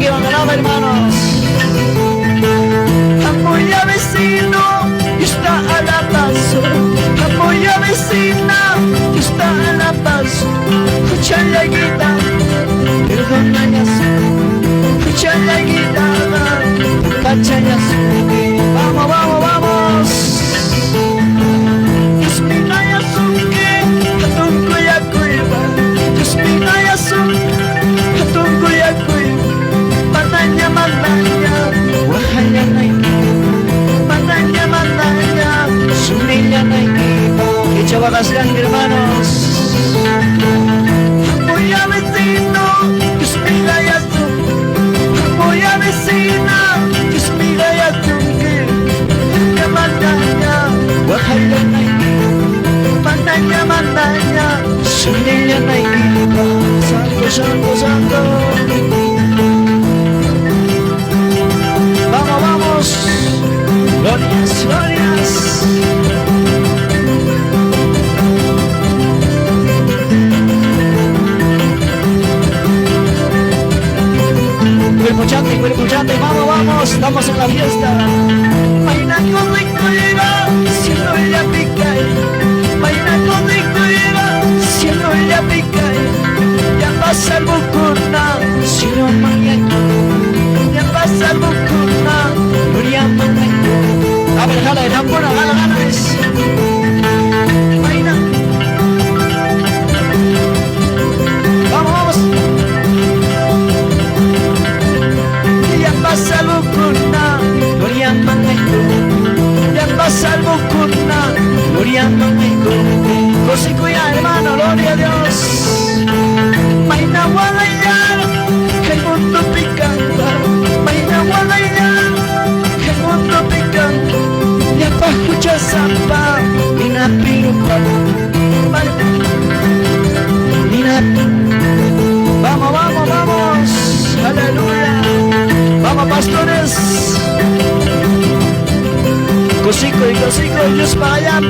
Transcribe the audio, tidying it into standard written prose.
que Bangalama, hermanos. Apoya vecino, que está a la paso. Apoya vecina, que está a la paso. Escucha la guitarra, perdona ya su. Escucha la guitarra, cacha ya su. Vamos, vamos, vamos. Espina ya su que, katunko ya kuiba. Espina ya su, katunko ya kuiba. Mananya, mananya, wahaya naiki. Mananya, mananya, suninya naiki. Echa vacas grande, hermanos. Voy a vecino, que espina ya su. Voy a vecina, que espina ya su. Que mananya, wahaya naiki. Mananya, mananya, suninya naiki. Santo, santo, santo. Vamos, vamos. Glorias, glorias. Cuerpo chante, vamos, vamos, estamos en la fiesta. Maina condicuira, siendo ella picay. Maina condicuira, siendo ella picay. Ya pasa el bucurna, si no mañana. Ya pasa el bucurna, Nuria mañana. A ver, jala de tambora, jala, jala es. Maina. Vamos, vamos. Ya pasa el bucurna, Nuria mañana. Ya pasa el bucurna, Nuria mañana. Cosicuya, hermano, gloria a Dios. Maina guadayar, que el mundo picanta. Maina guadayar, que el mundo picanta. Ya pa' escuchar zampa, ni na pirupa. Ni na. Vamos, vamos, vamos. Aleluya. Vamos, pastores. Cosico y Dios para allá.